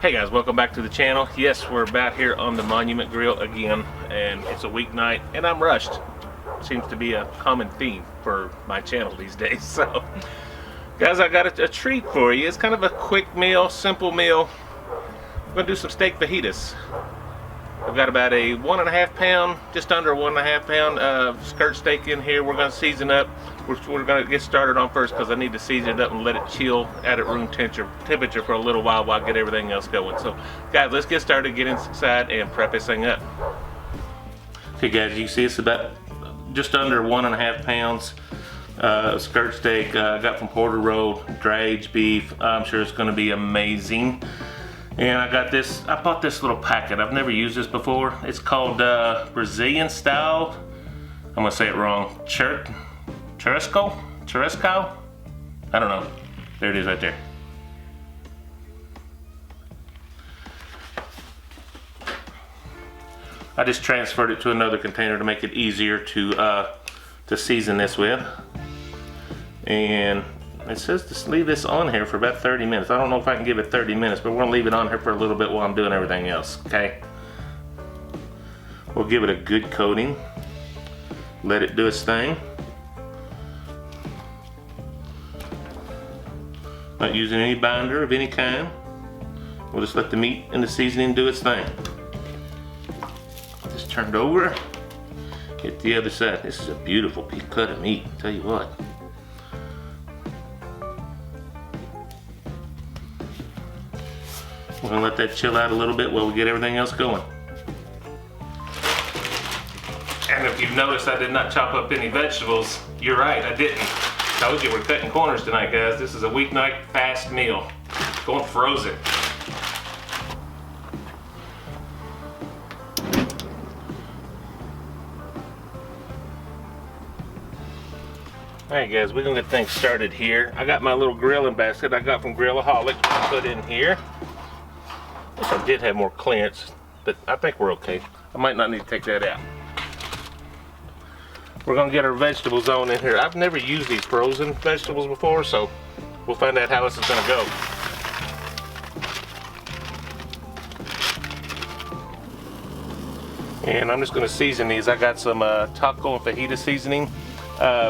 Hey guys, welcome back to the channel. Yes, we're about here on the Monument Grill again, and it's a weeknight, and I'm rushed. Seems to be a common theme for my channel these days. So, guys, I got a treat for you. It's kind of a quick meal, simple meal. I'm gonna do some steak fajitas. I've got about a 1.5 pound, just under a 1.5 pound skirt steak in here. We're gonna season up. We're gonna get started on first because I need to season it up and let it chill at room temperature for a little while I get everything else going. So, guys, let's get started, get inside, and prep this thing up. Okay, guys, you see it's about just under 1.5 pounds skirt steak. I got from Porter Road, dry aged beef. I'm sure it's gonna be amazing. And I got this, I bought this little packet. I've never used this before. It's called Brazilian style, I'm gonna say it wrong, churrasco? I don't know. There it is right there. I just transferred it to another container to make it easier to season this with. And it says to leave this on here for about 30 minutes. I don't know if I can give it 30 minutes, but we're gonna leave it on here for a little bit while I'm doing everything else, okay? We'll give it a good coating. Let it do its thing. Not using any binder of any kind. We'll just let the meat and the seasoning do its thing. Just turn it over. Get the other side. This is a beautiful cut of meat, I'll tell you what. We're gonna let that chill out a little bit while we get everything else going. And if you've noticed, I did not chop up any vegetables. You're right, I didn't. Told you we're cutting corners tonight, guys. This is a weeknight fast meal. Going frozen. Alright guys, we're gonna get things started here. I got my little grilling basket I got from Grillaholics to put in here. Wish I did have more clearance, but I think we're okay. I might not need to take that out. We're gonna get our vegetables on in here. I've never used these frozen vegetables before, so we'll find out how this is gonna go. And I'm just gonna season these. I got some taco and fajita seasoning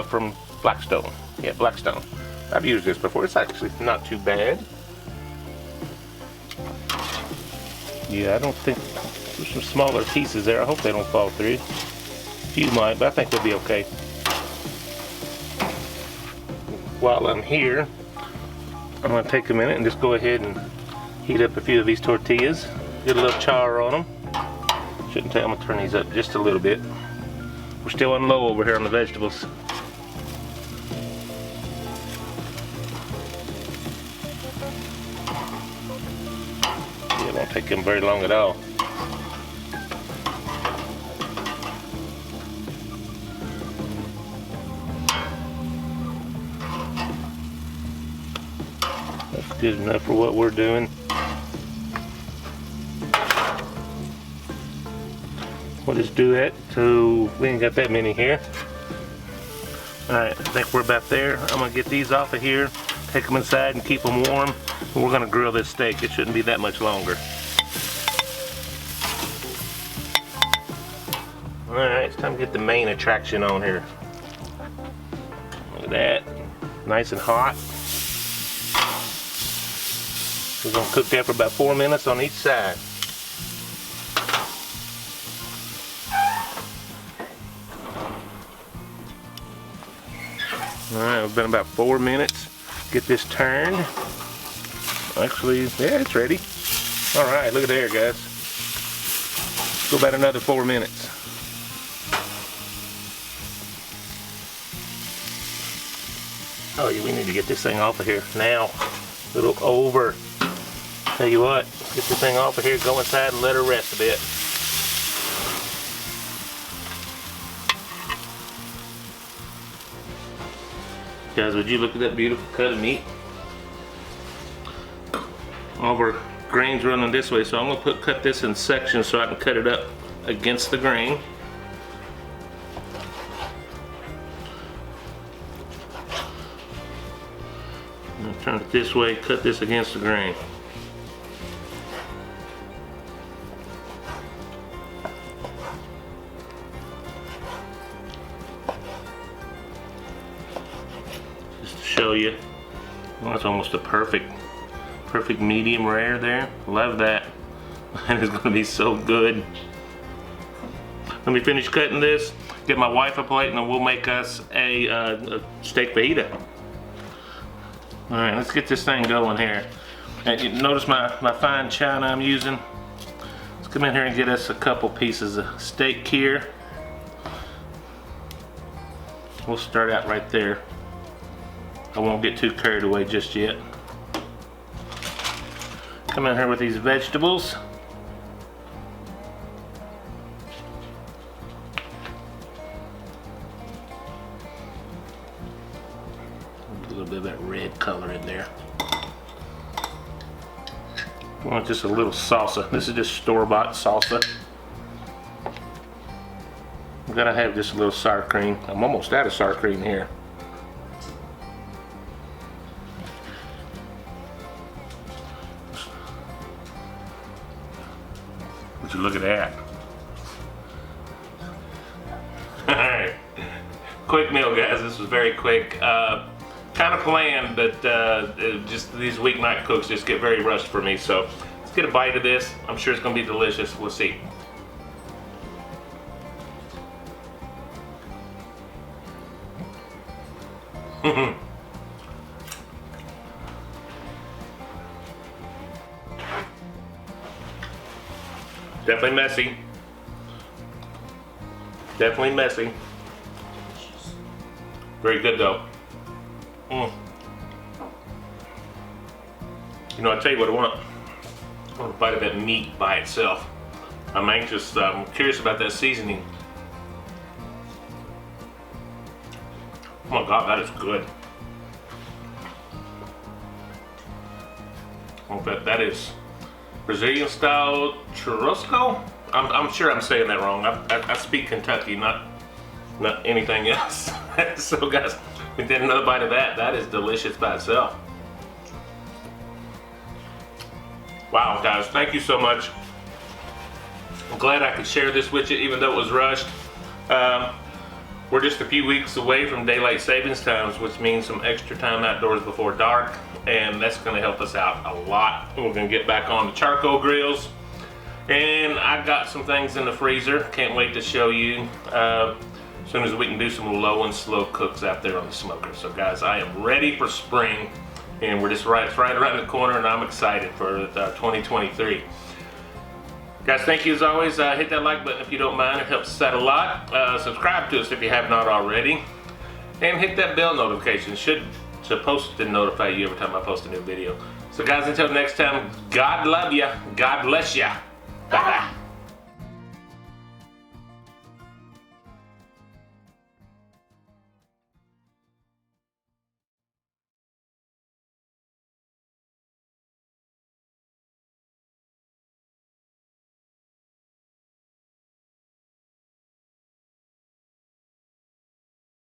from Blackstone. Yeah, Blackstone. I've used this before. It's actually not too bad. Yeah, I don't think there's some smaller pieces there. I hope they don't fall through. A few might, but I think they'll be okay. While I'm here, I'm going to take a minute and just go ahead and heat up a few of these tortillas. Get a little char on them. Shouldn't take, I'm going to turn these up just a little bit. We're still on low over here on the vegetables. It won't take them very long at all. That's good enough for what we're doing. We'll just do that so we ain't got that many here. Alright, I think we're about there. I'm gonna get these off of here, take them inside and keep them warm. And we're gonna grill this steak. It shouldn't be that much longer. Alright, it's time to get the main attraction on here. Look at that. Nice and hot. We're gonna cook that for about 4 minutes on each side. Alright, it's been about 4 minutes. Get this turned. Actually, yeah, it's ready. Alright, look at there, guys. Go about another 4 minutes. Oh, yeah, we need to get this thing off of here now. A little over. Tell you what, get this thing off of here, go inside and let her rest a bit. Guys, would you look at that beautiful cut of meat? All of our grain's running this way, so I'm going to cut this in sections so I can cut it up against the grain. Turn it this way, cut this against the grain. show you. Well, that's almost a perfect medium rare there. Love that. And it's gonna be so good. Let me finish cutting this, get my wife a plate, and then we'll make us a steak fajita. All right, let's get this thing going here. And you notice my fine china I'm using. Let's come in here and get us a couple pieces of steak here. We'll start out right there. I won't get too carried away just yet. Come in here with these vegetables. A little bit of that red color in there. I want just a little salsa. This is just store-bought salsa. I'm gonna have just a little sour cream. I'm almost out of sour cream here. Would you look at that? Alright. Quick meal, guys. This was very quick. Kind of planned, but just these weeknight cooks just get very rushed for me. So let's get a bite of this. I'm sure it's gonna be delicious. We'll see. Definitely messy. Definitely messy. Very good though. You know, I tell you what I want. I want a bite of that meat by itself. I'm anxious. I'm curious about that seasoning. Oh my God, that is good. Oh, that is Brazilian style churrasco. I'm sure I'm saying that wrong. I speak Kentucky, not anything else. So guys, we did another bite of that. That is delicious by itself. Wow, guys, thank you so much. I'm glad I could share this with you, even though it was rushed. We're just a few weeks away from daylight savings times, which means some extra time outdoors before dark, and that's going to help us out a lot. We're going to get back on the charcoal grills, and I got some things in the freezer. Can't wait to show you as soon as we can do some low and slow cooks out there on the smoker. So guys, I am ready for spring, and it's right around the corner, and I'm excited for 2023. Guys, thank you as always. Hit that like button if you don't mind. It helps us out a lot. Subscribe to us if you have not already. And hit that bell notification. Supposed to notify you every time I post a new video. So guys, until next time, God love ya. God bless ya. Bye-bye.